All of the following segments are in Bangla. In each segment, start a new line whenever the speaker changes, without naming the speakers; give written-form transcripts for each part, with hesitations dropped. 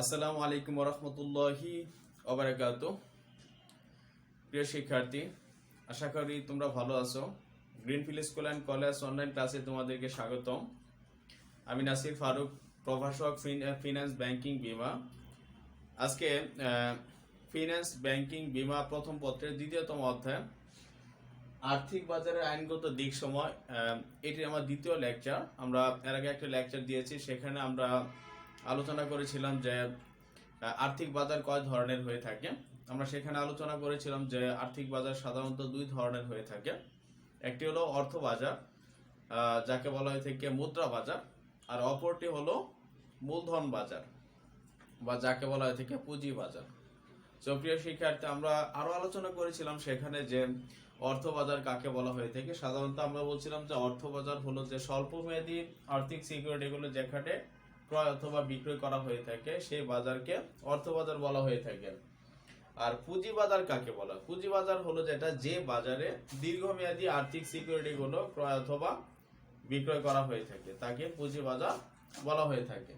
আসসালামু আলাইকুম ওরহমতুল্লাহি ওবারাকাতু। প্রিয় শিক্ষার্থী, আশা করি তোমরা ভালো আছো। Greenfield school and college online ক্লাসে তোমাদেরকে স্বাগতম। আমি নাসির ফারুক, প্রভাষক ফিন্যান্স ব্যাংকিং বিমা। আজকে ফিন্যান্স ব্যাংকিং বিমা প্রথম পত্রের দ্বিতীয়তম অধ্যায় আর্থিক বাজারের আইনগত দিক সময়, এটি আমার দ্বিতীয় লেকচার। আমরা এর আগে একটা লেকচার দিয়েছি, সেখানে আমরা আলোচনা করেছিলাম যে আর্থিক বাজার কয় ধরনের হয়ে থাকে। আমরা সেখানে আলোচনা করেছিলাম যে আর্থিক বাজার সাধারণত দুই ধরনের হয়ে থাকে। একটি হলো অর্থ বাজার, যাকে বলা হয়ে থাকে মুদ্রা বাজার, আর অপরটি হলো মূলধন বাজার বা যাকে বলা হয়ে থাকে পুঁজি বাজার। প্রিয় শিক্ষার্থী, আমরা আরো আলোচনা করেছিলাম সেখানে যে অর্থ বাজার কাকে বলা হয়ে থাকে। সাধারণত আমরা বলছিলাম যে অর্থ বাজার হলো যে স্বল্প মেয়াদী আর্থিক সিকিউরিটিগুলো যেখানে ক্রয় অথবা বিক্রয় করা হয়ে থাকে সেই বাজারকে অর্থ বাজার বলা হয়ে থাকে। আর পুঁজি বাজার কাকে বলা? পুঁজি বাজার হলো যেটা যে বাজারে দীর্ঘমেয়াদী আর্থিক সিকিউরিটিগুলো ক্রয় অথবা বিক্রয় করা হয়ে থাকে তাকে পুঁজি বাজার বলা হয়ে থাকে।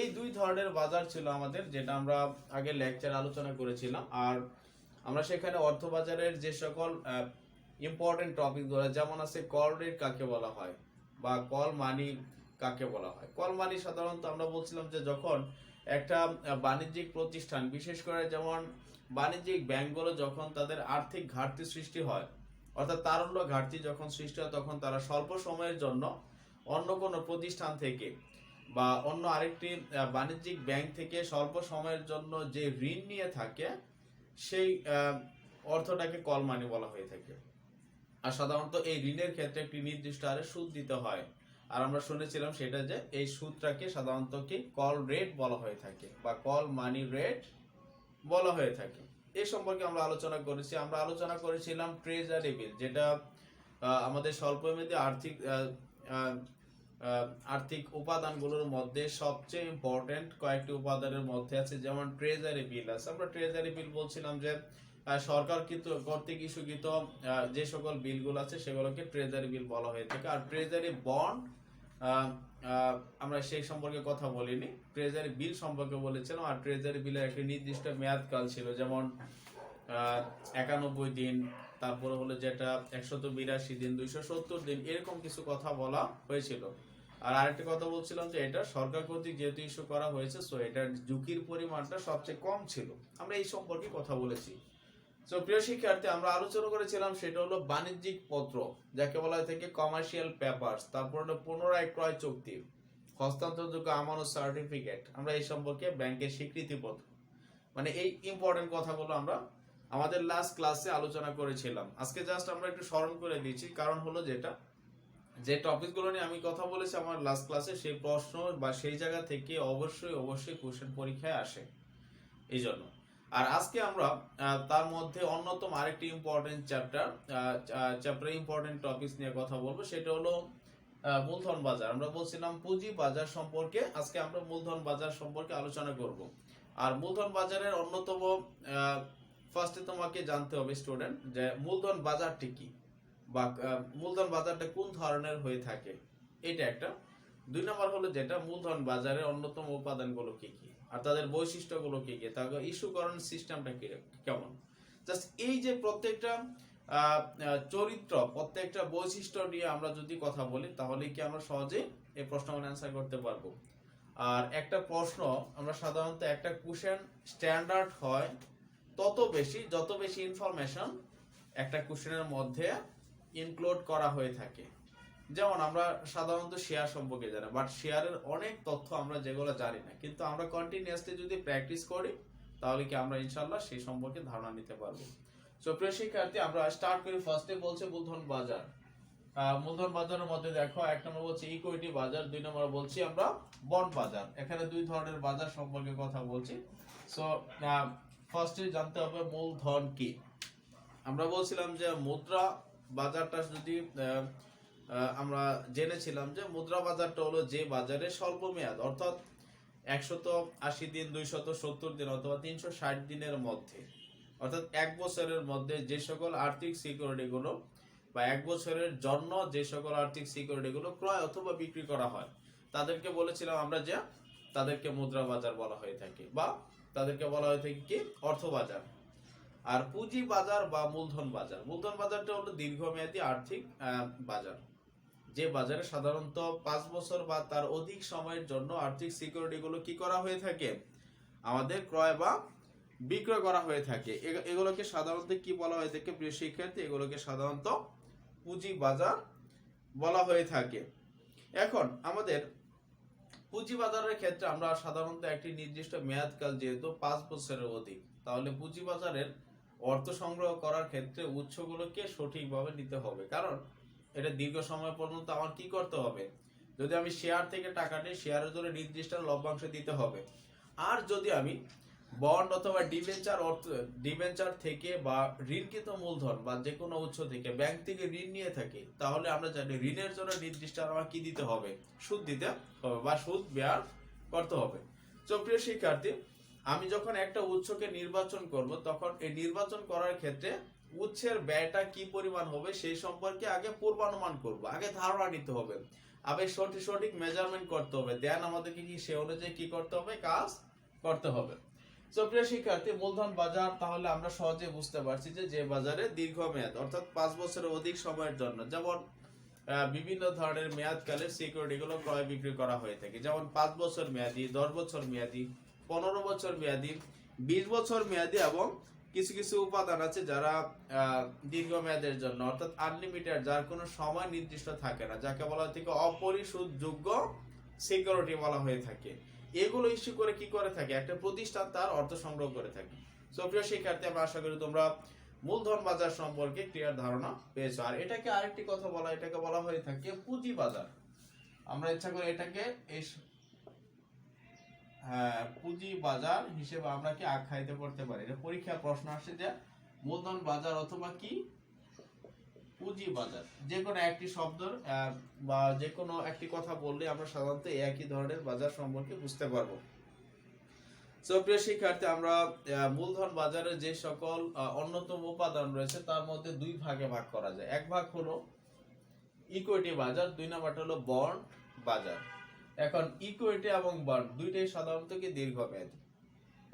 এই দুই ধরনের বাজার ছিল আমাদের, যেটা আমরা আগে লেকচার আলোচনা করেছিলাম। আর আমরা সেখানে অর্থ বাজারের যে সকল ইম্পর্টেন্ট টপিকগুলো, যেমন আছে কল রেট কাকে বলা হয় বা কল মানি কাকে বলা হয়। কল মানি সাধারণত আমরা বলছিলাম যে যখন একটা বাণিজ্যিক প্রতিষ্ঠান, বিশেষ করে যেমন বাণিজ্যিক ব্যাংকগুলো যখন তাদের আর্থিক ঘাটতি সৃষ্টি হয়, অর্থাৎ তারল্য ঘাটতি যখন সৃষ্টি হয়, তখন তারা স্বল্প সময়ের জন্য অন্য কোনো প্রতিষ্ঠান থেকে বা অন্য আরেকটি বাণিজ্যিক ব্যাংক থেকে স্বল্প সময়ের জন্য যে ঋণ নিয়ে থাকে সেই অর্থটাকে কল মানি বলা হয়ে থাকে। আর সাধারণত এই ঋণের ক্ষেত্রে একটি নির্দিষ্ট হারে সুদ দিতে হয়। আর আমরা শুনেছিলাম সেটা যে এই সুদটাকে সাধারণত কি কল রেট বলা হয়ে থাকে বা কল মানি রেট বলা হয়ে থাকে। এই সম্পর্কে আমরা আলোচনা করেছি। আমরা আলোচনা করেছিলাম ট্রেজারি বিল, যেটা আমাদের স্বল্পমেয়াদী আর্থিক উপাদানগুলোর মধ্যে সবচেয়ে ইম্পর্টেন্ট কয়েকটি উপাদানের মধ্যে আছে, যেমন ট্রেজারি বিল আছে। আমরা ট্রেজারি বিল বলছিলাম যে সরকার কর্তৃক ইস্যুকৃত যে সকল বিলগুলো আছে সেগুলোকে ট্রেজারি বিল বলা হয়ে থাকে। আর ট্রেজারি বন্ড আমরা সেই সম্পর্কে কথা বলিনি, ট্রেজারি বিল সম্পর্কে বলেছিলাম। আর ট্রেজারি বিলের একটি নির্দিষ্ট মেয়াদকাল ছিল, যেমন 91 দিন, তারপরে হলো যেটা 182 দিন, 270 দিন, এরকম কিছু কথা বলা হয়েছিল। আর আরেকটা কথা বলছিলাম যে এটা সরকার কর্তৃক যেহেতু ইস্যু করা হয়েছে, সো এটার ঝুঁকির পরিমাণটা সবচেয়ে কম ছিল। আমরা এই সম্পর্কে কথা বলেছি। প্রিয় শিক্ষার্থী, আমরা আলোচনা করেছিলাম সেটা হলো বাণিজ্যিক পত্র, যাকে বলা হয় থাকে কমার্শিয়াল পেপারস। তারপর হলো পুনরায় ক্রয় চুক্তি, হস্তান্তরযোগ্য আমানত সার্টিফিকেট। আমরা এই সম্পর্কে ব্যাংকের স্বীকৃতিপত্র, মানে এই ইম্পর্টেন্ট কথাগুলো আমরা আমাদের লাস্ট ক্লাসে আলোচনা করেছিলাম। আজকে জাস্ট আমরা একটু স্মরণ করে দিচ্ছি, কারণ হলো যেটা যে টপিকগুলো নিয়ে আমি কথা বলেছি আমার লাস্ট ক্লাসে, সেই প্রশ্ন বা সেই জায়গা থেকে অবশ্যই কোশ্চেন পরীক্ষায় আসে, এই জন্য। আর আজকে আমরা তার মধ্যে অন্যতম আরেকটি ইম্পর্টেন্ট চ্যাপ্টার ইম্পর্টেন্ট টপিকস নিয়ে কথা বলবো, সেটা হলো মূলধন বাজার। আমরা বলছিলাম পুঁজি বাজার সম্পর্কে, আজকে আমরা মূলধন বাজার সম্পর্কে আলোচনা করব। আর মূলধন বাজারের অন্যতম ফার্স্টে তোমাকে জানতে হবে স্টুডেন্ট যে মূলধন বাজারটি কি বা মূলধন বাজারটা কোন ধরনের হয়ে থাকে, এটা একটা। 2 নম্বর হলো যেটা মূলধন বাজারের অন্যতম উপাদানগুলো কি কি আর তাদের বৈশিষ্ট্যগুলো কি কি, তার ইস্যুকরণ সিস্টেমটা কেমন। জাস্ট এই যে প্রত্যেকটা চরিত্র, প্রত্যেকটা বৈশিষ্ট্য নিয়ে আমরা যদি কথা বলি, তাহলে কি আমরা সহজে এই প্রশ্নগুলো অ্যান্সার করতে পারবো। আর একটা প্রশ্ন আমরা সাধারণত একটা কোশ্চেন স্ট্যান্ডার্ড হয় যত বেশি ইনফরমেশন একটা কোশ্চেনের মধ্যে ইনক্লুড করা হয়ে থাকে। যেমন আমরা সাধারণত শেয়ার সম্পর্কে জানি, বাট শেয়ারের অনেক তথ্য আমরা যেগুলো জানি না, কিন্তু আমরা কন্টিনিউয়াসলি যদি প্র্যাকটিস করি তাহলে কি আমরা ইনশাআল্লাহ সেই সম্পর্কে ধারণা নিতে পারবো। প্রিয় শিক্ষার্থী, আমরা স্টার্ট করি। ফার্স্টে বলছে মূলধন বাজার। মূলধন বাজারের মধ্যে দেখো, 1 নম্বর বলছে ইকুইটি বাজার, 2 নম্বর বলছি আমরা বন্ড বাজার। এখানে দুই ধরনের বাজার সম্পর্কে কথা বলছি। ফার্স্টে জানতে হবে মূলধন কি। আমরা বলছিলাম যে মুদ্রা বাজারটা যদি আমরা জেনেছিলাম যে মুদ্রা বাজারটা হলো যে বাজারে স্বল্প মেয়াদ, অর্থাৎ 180 দিন, 270 দিন অথবা 360 দিনের মধ্যে, অর্থাৎ 1 বছরের মধ্যে যে সকল আর্থিক সিকিউরিটি গুলো বা 1 বছরের জন্য যে সকল আর্থিক সিকিউরিটি গুলো ক্রয় অথবা বিক্রি করা হয়, তাদেরকে বলেছিলাম আমরা যে তাদেরকে মুদ্রা বাজার বলা হয়ে থাকে, বা তাদেরকে বলা হয়ে থাকে কি অর্থ বাজার। আর পুঁজি বাজার বা মূলধন বাজার, মূলধন বাজারটা হলো দীর্ঘমেয়াদী আর্থিক বাজার, যে বাজারে সাধারণত 5 বছর বা তার অধিক সময়ের জন্য আর্থিক সিকিউরিটি গুলো কি করা হয়ে থাকে, আমাদের ক্রয় বা বিক্রয় করা হয়ে থাকে। এগুলোকে সাধারণত কি বলা হয়ে থাকে প্রিয় শিক্ষার্থী, এগুলোকে সাধারণত পুঁজি বাজার বলা হয়ে থাকে। এখন আমাদের পুঁজি বাজারের ক্ষেত্রে আমরা সাধারণত একটি নির্দিষ্ট মেয়াদকাল যেহেতু 5 বছরের অধিক, তাহলে পুঁজি বাজারের অর্থ সংগ্রহ করার ক্ষেত্রে উৎসগুলোকে সঠিকভাবে নিতে হবে, কারণ এটা দীর্ঘ সময় পর্যন্ত আমার কি করতে হবে, যদি আমি শেয়ার থেকে টাকা নিই শেয়ারের জন্য নির্দিষ্ট লভ্যাংশ দিতে হবে। আর যদি আমি বন্ড অথবা ডিবেঞ্চার থেকে বা ঋণকৃত মূলধন বা যে কোনো উৎস থেকে ব্যাংক থেকে ঋণ নিয়ে থাকি, তাহলে আমরা জানি ঋণের জন্য নির্দিষ্ট আমার কি দিতে হবে, সুদ দিতে হবে বা সুদ ব্যয় করতে হবে। তো প্রিয় শিক্ষার্থী, আমি যখন একটা উৎসকে নির্বাচন করব, তখন এই নির্বাচন করার ক্ষেত্রে উৎসের ব্যয়টা কি পরিমাণ হবে সেই সম্পর্কে আগে পূর্বানুমান করব, আগে ধারণা নিতে হবে, আগে সঠিক মেজারমেন্ট করতে হবে, দেন আমাদেরকে কি সে অনুযায়ী কি করতে হবে, কাজ করতে হবে। তো প্রিয় শিক্ষার্থী, মূলধন বাজার তাহলে আমরা সহজে বুঝতে পারছি যে বাজারে দীর্ঘমেয়াদ অর্থাৎ 5 বছরের অধিক সময়ের জন্য, যেমন বিভিন্ন ধরনের মেয়াদকালে সিকিউরিটি গুলো ক্রয় বিক্রি করা হয়ে থাকে, যেমন 5 বছর মেয়াদি, 10 বছর মেয়াদি, 15 বছর মেয়াদি, 20 বছর মেয়াদি, এবং কিছু কিছু উপাদান আছে যারা দীর্ঘমেয়াদের জন্য অর্থাৎ আনলিমিটেড, যার কোনো সময় নির্দিষ্ট থাকে না, যাকে বলা হয় থেকে অপরিশোধযোগ্য সিকিউরিটি বলা হয়ে থাকে। এগুলো ইস্যু করে কি করে থাকে একটা প্রতিষ্ঠান তার অর্থ সংগ্রহ করে থাকে। সো প্রিয় শিক্ষার্থী, আমি আশা করি তোমরা মূলধন বাজার সম্পর্কে ক্লিয়ার ধারণা পেয়েছো। আর এটাকে আরেকটি কথা বলা, এটাকে বলা হয়ে থাকে পুঁজি বাজার। আমরা ইচ্ছা করে এটাকে এই পুঁজি বাজার হিসেবে আমরা কি আখ্যায়িত করতে পারি। এটা পরীক্ষা প্রশ্ন আসে যে মূলধন বাজার অথবা কি পুঁজি বাজার, যে কোনো একটি শব্দ বা যে কোনো একটি কথা বললে আমরা সাধারণত একই ধরনের বাজার সম্পর্কে বুঝতে পারবো। সো প্রিয় শিক্ষার্থী, আমরা মূলধন বাজারের যে সকল অন্যতম উপাদান রয়েছে তার মধ্যে দুই ভাগে ভাগ করা যায়। এক ভাগ হলো ইকুইটি বাজার, দুই নাম্বারটা হলো বন্ড বাজার। এখন ইকুইটি এবং বন্ড দুইটাই সাধারণত কি দীর্ঘমেয়াদী।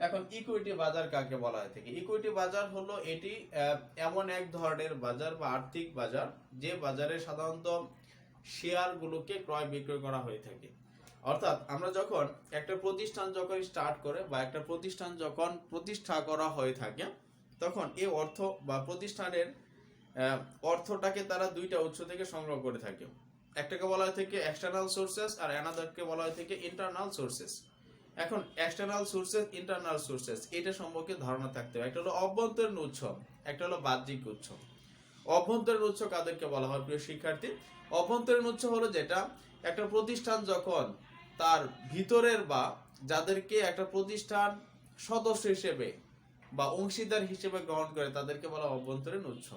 এখন ইকুইটি বাজার কাকে বলা হয় থাকে, ইকুইটি বাজার হলো এটি এমন এক ধরনের বাজার বা আর্থিক বাজার যে বাজারে সাধারণত শেয়ার গুলোকে ক্রয় বিক্রয় করা হয়ে থাকে। অর্থাৎ আমরা যখন একটা প্রতিষ্ঠান যখন স্টার্ট করে বা একটা প্রতিষ্ঠান যখন প্রতিষ্ঠা করা হয়ে থাকে, তখন এই অর্থ বা প্রতিষ্ঠানের অর্থটাকে তারা দুইটা উৎস থেকে সংগ্রহ করে থাকে। একটাকে বলা হয় থেকে এক্সটার্নাল সোর্সেস আর অ্যানাদারকে বলা হয় থেকে ইন্টারনাল সোর্সেস। এখন এক্সটার্নাল সোর্সেস, ইন্টারনাল সোর্সেস, এটা সম্পর্কে ধারণা থাকতে হবে। একটা হলো অভ্যন্তরীণ উৎস, একটা হলো বাহ্যিক উৎস। অভ্যন্তরীণ উৎস কাদেরকে বলা হয় প্রিয় শিক্ষার্থী, অভ্যন্তরীণ উৎস হলো যেটা একটা প্রতিষ্ঠান যখন তার ভিতরের বা যাদেরকে একটা প্রতিষ্ঠান সদস্য হিসেবে বা অংশীদার হিসেবে গ্রহণ করে তাদেরকে বলা অভ্যন্তরীণ উৎস।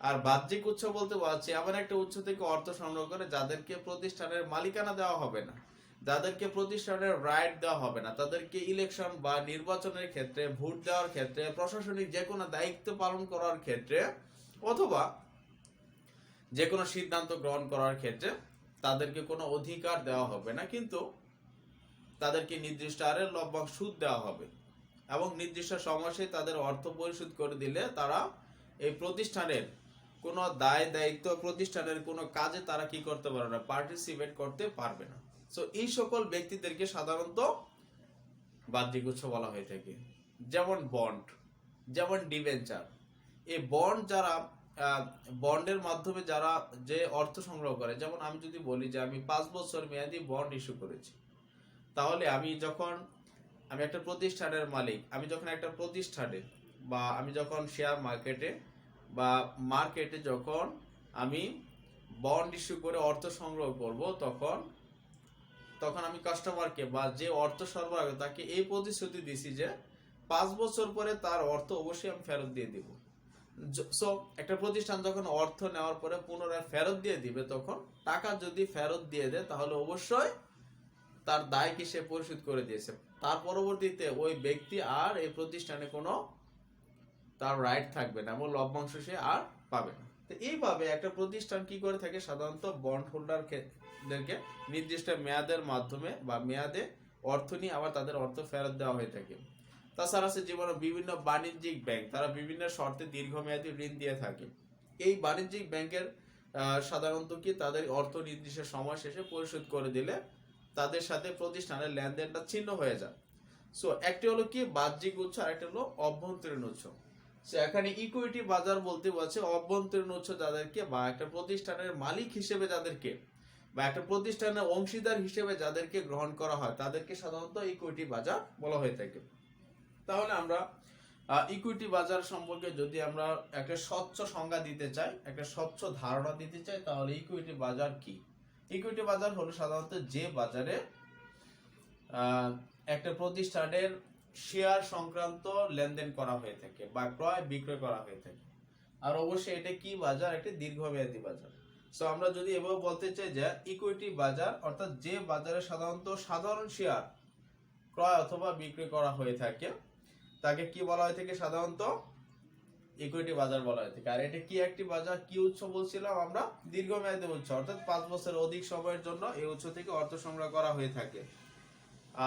আর বাহ্যিক উৎস বলতে বোঝাচ্ছে এমন একটা উৎস থেকে অর্থ সংগ্রহ করে যাদেরকে প্রতিষ্ঠানের মালিকানা দেওয়া হবে না, যাদেরকে প্রতিষ্ঠানের রাইট দেওয়া হবে না, তাদেরকে ইলেকশন বা নির্বাচনের ক্ষেত্রে, ভোট দেওয়ার ক্ষেত্রে, প্রশাসনিক যে কোনো দায়িত্ব পালন করার ক্ষেত্রে অথবা যে কোনো সিদ্ধান্ত গ্রহণ করার ক্ষেত্রে তাদেরকে কোনো অধিকার দেওয়া হবে না, কিন্তু তাদেরকে নির্দিষ্ট হারে লভ্যাংশ সুদ দেওয়া হবে এবং নির্দিষ্ট সময়ে তাদের অর্থ পরিশোধ করে দিলে তারা এই প্রতিষ্ঠানের কোনো দায় দায়িত্ব, প্রতিষ্ঠানের কোনো কাজে তারা কি করতে পারবে না, পার্টিসিপেট করতে পারবে না। সো এই সকল ব্যক্তিদেরকে সাধারণত বাহ্যিক উৎস বলা হয়ে থাকে। যেমন বন্ড, যেমন ডিবেঞ্চার। এই বন্ড যারা বন্ডের মাধ্যমে যারা যে অর্থ সংগ্রহ করে, যেমন আমি যদি বলি যে আমি 5 বছর মেয়াদি বন্ড ইস্যু করেছি, তাহলে আমি একটা প্রতিষ্ঠানের মালিক, আমি যখন একটা প্রতিষ্ঠানে বা আমি যখন শেয়ার মার্কেটে বা মার্কেটে যখন আমি বন্ড ইস্যু করে অর্থ সংগ্রহ করব, তখন আমি কাস্টমারকে বা যে অর্থ সরবরাহ তাকে এই প্রতিশ্রুতি দিছি যে 5 বছর পরে তার অর্থ অবশ্যই আমি ফেরত দিয়ে দিব। সো একটা প্রতিষ্ঠান যখন অর্থ নেওয়ার পরে পুনরায় ফেরত দিয়ে দিবে, তখন টাকা যদি ফেরত দিয়ে দেয় তাহলে অবশ্যই তার দায় কি সে পরিশোধ করে দিয়েছে। তার পরবর্তীতে ওই ব্যক্তি আর এই প্রতিষ্ঠানে কোনো তার রাইট থাকবে না এবং লভ্যাংশ সে আর পাবে না। তো এইভাবে একটা প্রতিষ্ঠান কি করে থাকে, সাধারণত বন্ড হোল্ডারদেরকে নির্দিষ্ট মেয়াদের মাধ্যমে বা মেয়াদে অর্থ নিয়ে আবার তাদের অর্থ ফেরত দেওয়া হয়ে থাকে। তাছাড়া আছে যেমন বিভিন্ন বাণিজ্যিক ব্যাংক, তারা বিভিন্ন শর্তে দীর্ঘমেয়াদী ঋণ দিয়ে থাকে। এই বাণিজ্যিক ব্যাংকের সাধারণত কি তাদের অর্থ নির্দিষ্ট সময় শেষে পরিশোধ করে দিলে তাদের সাথে প্রতিষ্ঠানের লেনদেনটা ছিন্ন হয়ে যায়। সো একটি হলো কি বাহ্যিক উৎস, আর একটা হলো অভ্যন্তরীণ উৎস। সো এখানে ইকুইটি বাজার বলতে বলছে অভ্যন্তরীণ উৎস যাদেরকে, বা একটা প্রতিষ্ঠানের মালিক হিসেবে যাদেরকে, বা একটা প্রতিষ্ঠানের অংশীদার হিসেবে যাদেরকে গ্রহণ করা হয় তাদেরকে সাধারণত ইকুইটি বাজার বলা হয়ে থাকে। তাহলে আমরা ইকুইটি বাজার সম্পর্কে যদি আমরা একটা স্বচ্ছ সংজ্ঞা দিতে চাই, একটা স্বচ্ছ ধারণা দিতে চাই, তাহলে ইকুইটি বাজার কি? ইকুইটি বাজার হলো সাধারণত যে বাজারে একটা প্রতিষ্ঠানের শেয়ার সংক্রান্ত লেনদেন করা হয়ে থাকে বা ক্রয় বিক্রয় করা হয়ে থাকে। আর অবশ্যই এটা কি বাজার? একটা দীর্ঘমেয়াদী বাজার। সো আমরা যদি এভাবে বলতে চাই যে ইকুইটি বাজার অর্থাৎ যে বাজারে সাধারণত সাধারণ শেয়ার ক্রয় অথবা বিক্রয় করা হয়ে থাকে তাকে কি বলা হয়ে থাকে? সাধারণত ইকুইটি বাজার বলা হয়ে থাকে। আর এটা কি একটি বাজার, কি উৎস বলছিলাম আমরা? দীর্ঘমেয়াদী উৎস, অর্থাৎ 5 বছরের অধিক সময়ের জন্য এই উৎস থেকে অর্থ সংগ্রহ করা হয়ে থাকে।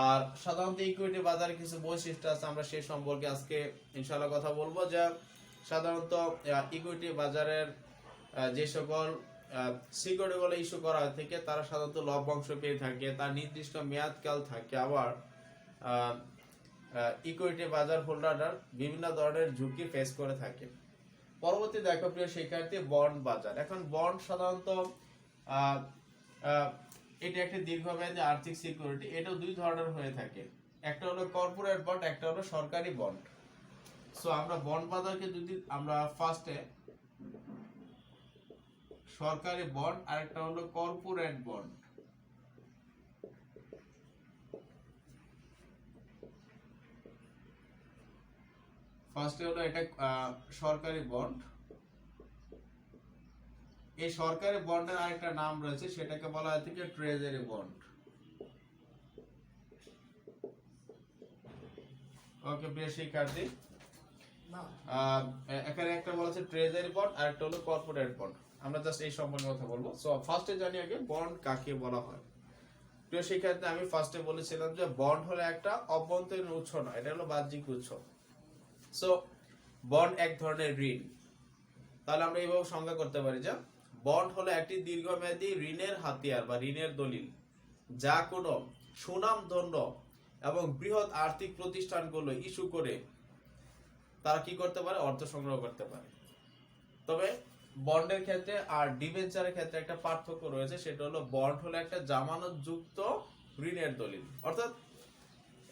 আর সাধারণত ইকুইটি বাজারে কিছু বৈশিষ্ট্য আছে, আমরা সেই সম্পর্কে আজকে ইনশাআল্লাহ কথা বলবো। যে সাধারণত ইকুইটি বাজারের যে সকল সিকিউরিটিগুলো ইস্যু করা হয়ে থাকে তারা সাধারণত লভ্যাংশ পেয়ে থাকে, তার নির্দিষ্ট মেয়াদকাল থাকে। আবার ইকুইটি বাজার হোল্ডাররা বিভিন্ন ধরনের ঝুঁকি ফেস করে থাকে। পরবর্তী দেখো প্রিয় শিক্ষার্থী, বন্ড বাজার। এখন বন্ড সাধারণত এটা একটা দীর্ঘমেয়াদী আর্থিক সিকিউরিটি। এটাও দুই ধরনের হয়ে থাকে, একটা হলো কর্পোরেট বন্ড, একটা হলো সরকারি বন্ড। সো আমরা বন্ড বাজারকে যদি আমরা ফার্স্টে সরকারি বন্ড আর একটা হলো কর্পোরেট বন্ড। ফার্স্টে হলো এটা সরকারি বন্ড। এই সরকারি বন্ডের আরেকটা নাম রয়েছে, সেটাকে বলা হয় থেকে ট্রেজারি বন্ড। ওকে প্রিয় শিক্ষার্থী, এখানে একটা বলা আছে ট্রেজারি বন্ড আর একটা হলো কর্পোরেট বন্ড। আমরা জাস্ট এই সম্পর্কে কথা বলবো। সো ফার্স্টে জানি আগে বন্ড কাকে বলা হয়। প্রিয় শিক্ষার্থী, আমি ফার্স্টে বলেছিলাম যে বন্ড হলো একটা অভ্যন্তরীণ উৎস না, এটা হলো বাহ্যিক উৎস। সো বন্ড এক ধরনের ঋণ। তাহলে আমরা এইভাবে সংজ্ঞা করতে পারি যে বন্ড হলো একটি দীর্ঘমেয়াদী ঋণের হাতিয়ার বা ঋণের দলিল, যা কোনো সুনামধন্য এবং বৃহৎ আর্থিক প্রতিষ্ঠানগুলো ইস্যু করে তারা কি করতে পারে? অর্থ সংগ্রহ করতে পারে। তবে বন্ডের ক্ষেত্রে আর ডিবেঞ্চারের ক্ষেত্রে একটা পার্থক্য রয়েছে, সেটা হলো বন্ড হলো একটা জামানতযুক্ত ঋণের দলিল। অর্থাৎ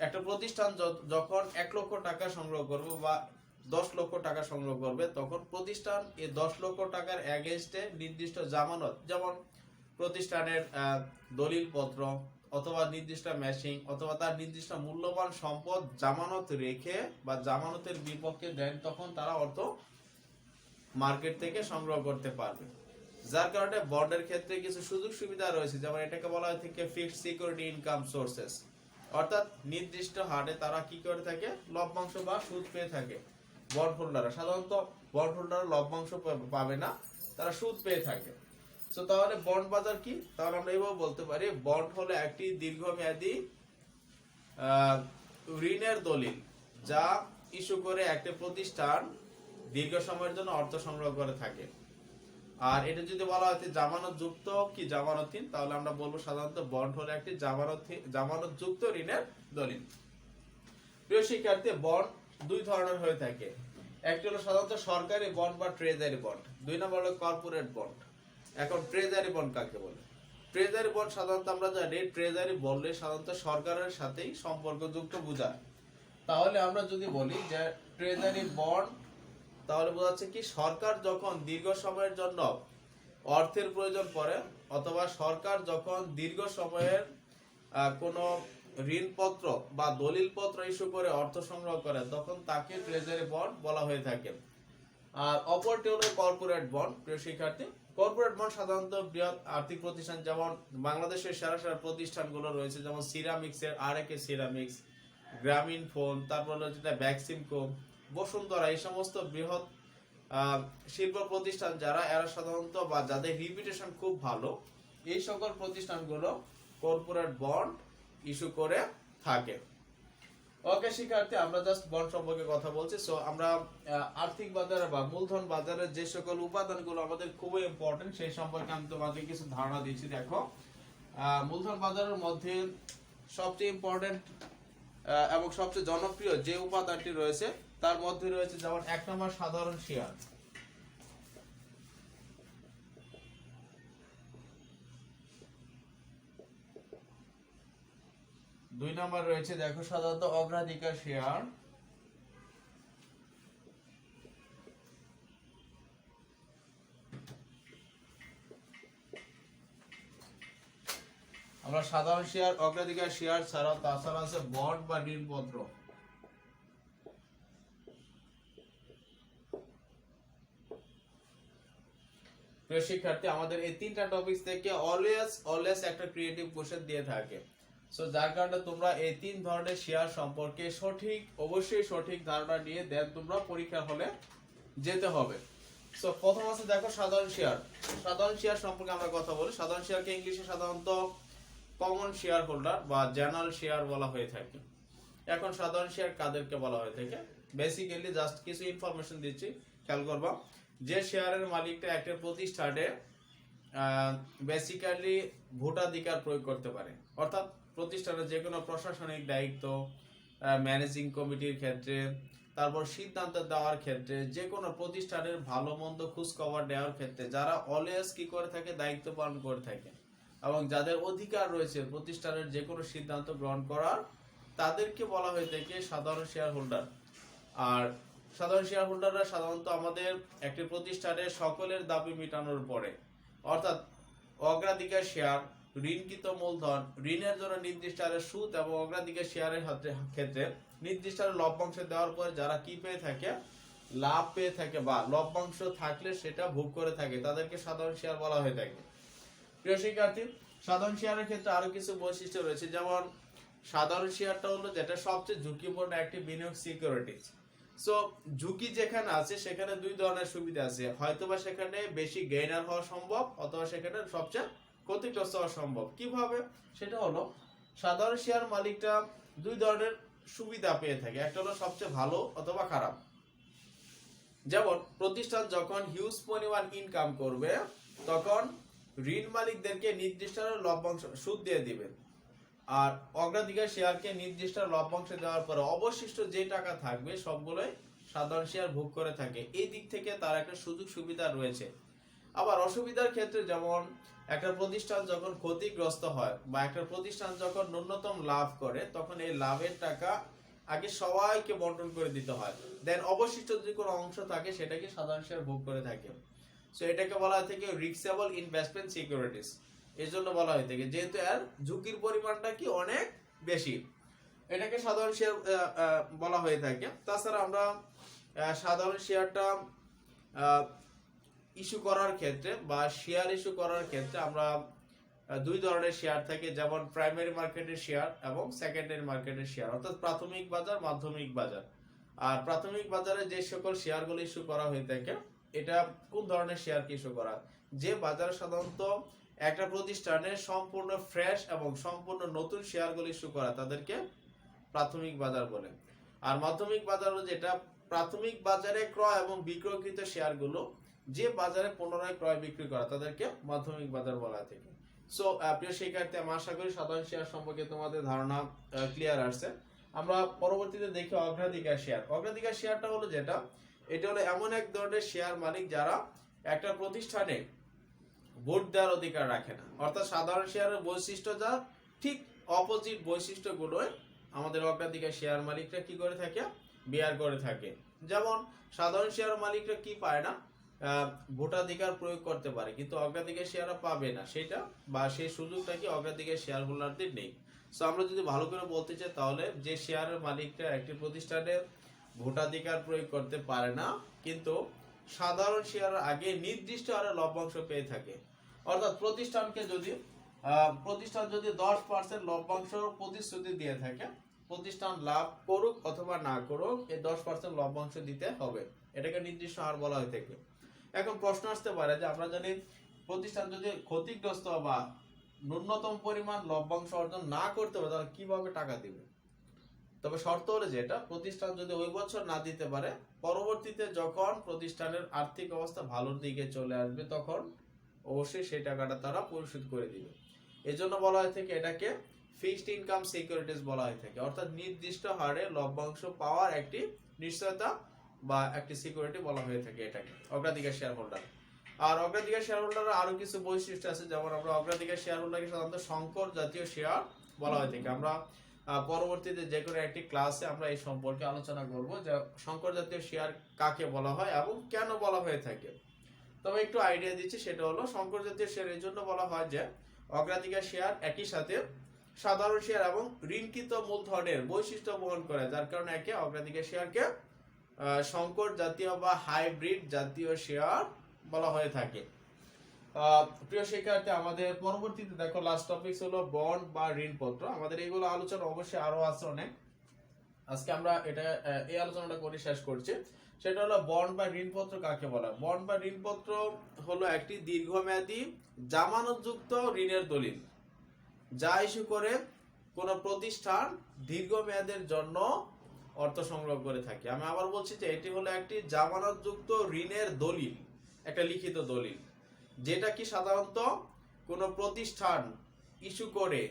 একটা প্রতিষ্ঠান যখন 1 লক্ষ টাকা সংগ্রহ করবে বা 10 লক্ষ টাকা সংগ্রহ করবে, তখন প্রতিষ্ঠান এই 10 লক্ষ টাকার এগেইনস্টে নির্দিষ্ট জামানত, যেমন প্রতিষ্ঠানের দলিল পত্র অথবা নির্দিষ্ট মেশিন অথবা তার নির্দিষ্ট মূল্যবান সম্পদ জামানত রেখে বা জামানতের বিপক্ষে দেন, তখন তারা অর্থ মার্কেট থেকে সংগ্রহ করতে পারবে। যার কারণে বন্ডের ক্ষেত্রে কিছু সুযোগ সুবিধা রয়েছে, যেমন এটাকে বলা হয় থেকে ফিক্সড সিকিউরিটি ইনকাম সোর্সেস। অর্থাৎ নির্দিষ্ট হারে তারা কি করে থাকে? লভ্যাংশ বা সুদ পেয়ে থাকে। বন্ড হোল্ডাররা সাধারণত বন্ড হোল্ডার লভ্যাংশ পাবে না, তারা সুদ পেয়ে থাকে। তো তাহলে বন্ড বাজার কি? তাহলে আমরা এইভাবে বলতে পারি বন্ড হলো একটি দীর্ঘমেয়াদী ঋণের দলিল, যা ইস্যু করে একটা প্রতিষ্ঠান দীর্ঘ সময়ের জন্য অর্থ সংগ্রহ করে থাকে। আর এটা যদি বলা হয় জামানত যুক্ত কি জামানতহীন, তাহলে আমরা বলবো সাধারণত বন্ড হলো একটি জামানত যুক্ত ঋণের দলিল। প্রিয় শিক্ষার্থী, বন্ড দুই ধরনের হয়ে থাকে। একটি হলো সাধারণত সরকারি বন্ড বা ট্রেজারি বন্ড, দুই নম্বর হলো কর্পোরেট বন্ড। এখন ট্রেজারি বন্ড কাকে বলে? ট্রেজারি বন্ড সাধারণত আমরা জানি ট্রেজারি বললে সাধারণত সরকারের সাথেই সম্পর্কযুক্ত বোঝায়। তাহলে আমরা যদি বলি যে ট্রেজারি বন্ড, তাহলে বোঝাচ্ছে কি সরকার যখন দীর্ঘ সময়ের জন্য অর্থের প্রয়োজন পড়ে অথবা সরকার যখন দীর্ঘ সময়ের কোনো ঋণপত্র বা দলিলপত্র ইস্যু করে অর্থ সংগ্রহ করে, তখন তাকে ট্রেজারি বন্ড বলা হয়ে থাকে। আর অপরটি হলো কর্পোরেট বন্ড। প্রিয় শিক্ষার্থী, কর্পোরেট বন্ড সাধারণত বৃহৎ আর্থিক প্রতিষ্ঠান, যেমন বাংলাদেশের সেরা সেরা প্রতিষ্ঠানগুলো রয়েছে, যেমন সিরামিক্সের আরএকে সিরামিক্স, গ্রামীণ ফোন, তারপর হলো যেটা ভ্যাকসিমকো, বসুন্ধরা, এই সমস্ত বৃহৎ শিল্প প্রতিষ্ঠান যারা, এরা সাধারণত বা যাদের রিপিউটেশন খুব ভালো, এই সকল প্রতিষ্ঠানগুলো কর্পোরেট বন্ড ইস্যু করে থাকে। ওকে শিক্ষার্থী, আমরা জাস্ট বন্ড সম্পর্কে কথা বলছি। সো আমরা আর্থিক বাজারে বা মূলধন বাজারের যে সকল উপাদানগুলো আমাদের খুবই ইম্পর্টেন্ট সেই সম্পর্কে আমি তোমাদের কিছু ধারণা দিচ্ছি। দেখো, মূলধন বাজারের মধ্যে সবচেয়ে ইম্পর্টেন্ট এবং সবচেয়ে জনপ্রিয় যে উপাদানটি রয়েছে তার মধ্যে রয়েছে যেমন 1 নম্বর সাধারণ শেয়ার, 2 নম্বর রয়েছে দেখো সাধারণত অগ্রাধিকার শেয়ার, আমরা সাধারণ শেয়ার, অগ্রাধিকার শেয়ার ছাড়াও তাছাড়া আছে বন্ড বা ঋণপত্র। প্রিয় শিক্ষার্থী, আমাদের এই তিনটা টপিক থেকে অলওয়েজ একটা ক্রিয়েটিভ কোশ্চেন দিয়ে থাকে। সো যার কারণে তোমরা এই তিন ধরনের শেয়ার সম্পর্কে অবশ্যই সঠিক ধারণা নিয়ে দেন তোমরা পরীক্ষার হলে যেতে হবে। সো প্রথম আছে দেখো সাধারণ শেয়ার। সাধারণ শেয়ার সম্পর্কে আমরা কথা বলি। সাধারণ শেয়ারকে ইংলিশে সাধারণত কমন শেয়ার হোল্ডার বা জেনারেল শেয়ার বলা হয়ে থাকে। এখন সাধারণ শেয়ার কাদেরকে বলা হয়ে থাকে? বেসিক্যালি জাস্ট কিছু ইনফরমেশন দিচ্ছি, খেয়াল করবা। যে শেয়ারের মালিকটা একটা প্রতিষ্ঠানে বেসিক্যালি ভোটাধিকার প্রয়োগ করতে পারে, অর্থাৎ প্রতিষ্ঠানের যে কোনো প্রশাসনিক দায়িত্ব, ম্যানেজিং কমিটির ক্ষেত্রে, তারপর সিদ্ধান্ত দেওয়ার ক্ষেত্রে, যে কোনো প্রতিষ্ঠানের ভালো মন্দ খোঁজ খবর নেওয়ার ক্ষেত্রে যারা অলওয়েজ কি করে থাকে, দায়িত্ব পালন করে থাকে এবং যাদের অধিকার রয়েছে প্রতিষ্ঠানের যে কোনো সিদ্ধান্ত গ্রহণ করার, তাদেরকে বলা হয়ে থাকে সাধারণ শেয়ার হোল্ডার। আর সাধারণ শেয়ার হোল্ডাররা সাধারণত আমাদের একটি প্রতিষ্ঠানের সকলের দাবি মেটানোর পরে, অর্থাৎ অগ্রাধিকার শেয়ার, ঋণকৃত মূলধন, ঋণের জন্য নির্দিষ্ট হারে সুদ এবং অগ্রাধিকার শেয়ারের ক্ষেত্রে নির্দিষ্ট হারে লভ্যাংশ দেওয়ার পরে যারা কি পেয়ে থাকে, লাভ পেয়ে থাকে বা লভ্যাংশ থাকলে সেটা ভোগ করে থাকে, তাদেরকে সাধারণ শেয়ার বলা হয়ে থাকে। প্রিয় শিক্ষার্থী, সাধারণ শেয়ারের ক্ষেত্রে আরো কিছু বৈশিষ্ট্য রয়েছে। যেমন সাধারণ শেয়ারটা হলো যেটা সবচেয়ে ঝুঁকিপূর্ণ একটি বিনিয়োগ সিকিউরিটিজ। সো ঝুঁকি যেখানে আছে সেখানে দুই ধরনের সুবিধা আছে, হয়তোবা সেখানে বেশি গেইনার হওয়া সম্ভব অথবা সেখানে সবচেয়ে ক্ষতিগ্রস্ত হওয়া সম্ভব। কিভাবে? সেটা হলো সাধারণ শেয়ার মালিকটা দুই ধরনের সুবিধা পেয়ে থাকে, একটা হলো সবচেয়ে ভালো অথবা খারাপ। যেমন প্রতিষ্ঠান যখন হিউজ পরিমাণ ইনকাম করবে তখন ঋণ মালিকদেরকে নির্দিষ্ট লভ্যাংশ সুদ দিয়ে দিবেন, আর অগ্রাধিকার শেয়ারকে নির্দিষ্ট লভ্যাংশ দেওয়ার পরে অবশিষ্ট যে টাকা থাকবে সবগুলোই সাধারণ শেয়ার ভোগ করে থাকে। এই দিক থেকে তার একটা সুযোগ সুবিধা রয়েছে। আবার অসুবিধার ক্ষেত্রে যেমন একটা প্রতিষ্ঠান যখন ক্ষতিগ্রস্ত হয় বা একটা প্রতিষ্ঠান যখন ন্যূনতম লাভ করে তখন এই লাভের টাকা আগে সবাইকে বন্টন করে দিতে হয়, দেন অবশিষ্ট যদি কোনো অংশ থাকে সেটাকে সাধারণ শেয়ার ভোগ করে থাকে। সো এটাকে বলা হয় থাকে রিস্কেবল ইনভেস্টমেন্ট সিকিউরিটিজ। এই জন্য বলা হয়ে থাকে যেহেতু এর ঝুঁকির পরিমাণটা কি অনেক বেশি, এটাকে সাধারণ শেয়ার বলা হয়ে থাকে। তাছাড়া আমরা সাধারণ শেয়ারটা ইস্যু করার ক্ষেত্রে বা শেয়ার ইস্যু করার ক্ষেত্রে আমরা দুই ধরনের শেয়ার থাকে, যেমন প্রাইমারি মার্কেটের শেয়ার এবং সেকেন্ডারি মার্কেটের শেয়ার, অর্থাৎ প্রাথমিক বাজার, মাধ্যমিক বাজার। আর প্রাথমিক বাজারে যে সকল শেয়ারগুলো ইস্যু করা হয়ে থাকে, এটা কোন ধরনের শেয়ারকে ইস্যু করা? যে বাজারে সাধারণত একটা প্রতিষ্ঠানের সম্পূর্ণ ফ্রেশ এবং সম্পূর্ণ নতুন শেয়ারগুলো ইস্যু করা, তাদেরকে প্রাথমিক বাজার বলে। আর মাধ্যমিক বাজার হলো যেটা প্রাথমিক বাজারে ক্রয় এবং বিক্রয়কৃত শেয়ারগুলো যে বাজারে পুনরায় ক্রয় বিক্রি করা, তাদেরকে মাধ্যমিক বাজার বলা থাকে। সো প্রিয় শিক্ষার্থী, আমি আশা করি সাধারণ শেয়ার সম্পর্কে তোমাদের ধারণা ক্লিয়ার আসছে। আমরা পরবর্তীতে দেখি অগ্রাধিকার শেয়ার। অগ্রাধিকার শেয়ারটা হলো যেটা, এটা হলো এমন এক ধরনের শেয়ার মালিক যারা একটা প্রতিষ্ঠানে ভোট দেওয়ার অধিকার রাখে না, অর্থাৎ সাধারণ শেয়ারের বৈশিষ্ট্য যা ঠিক অপোজিট বৈশিষ্ট্যগুলোই আমাদের অগ্রাধিকার শেয়ার মালিকরা কি করে থাকে, বিয়ার করে থাকে। যেমন সাধারণ শেয়ার মালিকরা কি পায় না, ভোটাধিকার প্রয়োগ করতে পারে, কিন্তু অগ্রাধিকার শেয়াররা পাবে না সেটা, বা সেই সুযোগটা কি অগ্রাধিকার শেয়ার হোল্ডারদের নেই। সো আমরা যদি ভালো করে বলতে চাই তাহলে যে শেয়ারের মালিকরা একটি প্রতিষ্ঠানে ভোটাধিকার প্রয়োগ করতে পারে না, কিন্তু সাধারণ শেয়ার আগে নির্দিষ্ট হারে লভ্যাংশ পেয়ে থাকে। অর্থাৎ প্রতিষ্ঠান যদি 10% লভ্যাংশ প্রতিশ্রুতি দিয়ে থাকে, প্রতিষ্ঠান লাভ করুক অথবা না করুক এই 10% লভ্যাংশ দিতে হবে, এটাকে নির্দিষ্ট হার বলা হয়ে থাকে। এখন প্রশ্ন আসতে পারে যে আমরা জানি প্রতিষ্ঠান যদি ক্ষতিগ্রস্ত বা ন্যূনতম পরিমাণ লভ্যাংশ অর্জন না করতে পারে তাহলে কিভাবে টাকা দিবে? তবে শর্ত হলো যে এটা প্রতিষ্ঠান যদি ওই বছর না দিতে পারে, পরবর্তীতে যখন প্রতিষ্ঠানের আর্থিক অবস্থা ভালোর দিকে চলে আসবে তখন অবশ্যই সেই টাকাটা তারা পরিশোধ করে দিবে। এজন্য বলা হয় থেকে এটাকে ফিক্সড ইনকাম সিকিউরিটিজ বলা হয় থাকে, অর্থাৎ নির্দিষ্ট হারে লভ্যাংশ পাওয়ার একটি নিশ্চয়তা বা একটি সিকিউরিটি বলা হয়ে থাকে এটাকে অগ্রাধিকার শেয়ার হোল্ডার। আর অগ্রাধিকার শেয়ার হোল্ডারের আরো কিছু বৈশিষ্ট্য আছে, যেমন আমরা অগ্রাধিকার শেয়ার হোল্ডারকে সাধারণত সংকর জাতীয় শেয়ার বলা হয়ে থাকে। আমরা পরবর্তীতে যে কোনো একটি ক্লাসে আমরা এই সম্পর্কে আলোচনা করব যে সংকর জাতীয় শেয়ার কাকে বলা হয় এবং কেন বলা হয়ে থাকে। তবে একটু আইডিয়া দিচ্ছি, সেটা হলো সংকর জাতীয় শেয়ার এই জন্য বলা হয় যে অগ্রাধিকার শেয়ার একই সাথে সাধারণ শেয়ার এবং ঋণকৃত মূলধনের বৈশিষ্ট্য বহন করে, যার কারণে একে অগ্রাধিকার শেয়ারকে সংকর জাতীয় বা হাইব্রিড জাতীয় শেয়ার বলা হয়ে থাকে। প্রিয় শিক্ষার্থী, আমাদের পরবর্তীতে দেখো লাস্ট টপিক হলো বন্ড বা ঋণপত্র। আমাদের এইগুলো আলোচনা অবশ্যই আরো আছে অনেক, আজকে আমরা এটা এই আলোচনাটা করে শেষ করছি। সেটা হলো বন্ড বা ঋণপত্র কাকে বলা হয়। বন্ড বা ঋণপত্র হলো একটি দীর্ঘমেয়াদী জামানতযুক্ত ঋণের দলিল যা ইস্যু করে কোন প্রতিষ্ঠান দীর্ঘমেয়াদের জন্য অর্থ সংগ্রহ করে থাকে। আমি আবার বলছি যে এটি হলো একটি জামানতযুক্ত ঋণের দলিল, একটা লিখিত দলিল যেটা কি সাধারণত কোন প্রতিষ্ঠান ইস্যু করে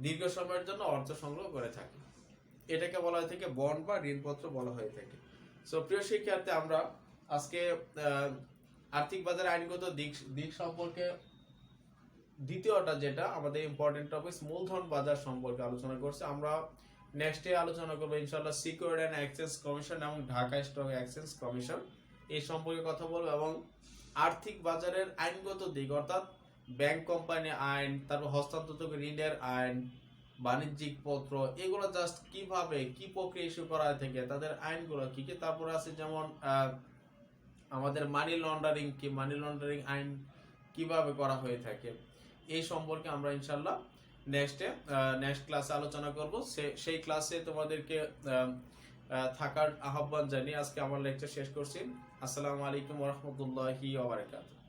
দীর্ঘ সময়ের জন্য অর্থ সংগ্রহ করে থাকে, এটাকে বলা হয়ে থাকে বন্ড বা ঋণপত্র বলা হয়ে থাকে। সো প্রিয় শিক্ষার্থী, আমরা আজকে আর্থিক বাজার আইনগত দিক সম্পর্কে দ্বিতীয়টা যেটা আমাদের ইম্পর্টেন্ট টপিক মূলধন বাজার সম্পর্কে আলোচনা করছে। আমরা নেক্সটে আলোচনা করবো ইনশাআল্লাহ সিকিউরিটি অ্যান্ড এক্সচেঞ্জ কমিশন এবং ঢাকা স্টক এক্সচেঞ্জ কমিশন এই সম্পর্কে কথা বলবো, এবং আর্থিক বাজারের আইনগত দিক অর্থাৎ ব্যাংক কোম্পানি আইন, তারপর হস্তান্তর ঋণের আইন, বাণিজ্যিক পত্র, এগুলো জাস্ট কিভাবে কি প্রক্রিয়া ইস্যু করা থেকে তাদের আইনগুলো কি কি, তারপরে আছে যেমন আমাদের মানি লন্ডারিং আইন কিভাবে করা হয়ে থাকে, এই সম্পর্কে আমরা ইনশাল্লাহ নেক্সট ক্লাসে আলোচনা করব। সেই ক্লাসে তোমাদেরকে থাকার আহ্বান জানিয়ে আজকে আমার লেকচার শেষ করছি। আসসালামু আলাইকুম ওয়া রাহমাতুল্লাহি ওয়া বারাকাতুহু।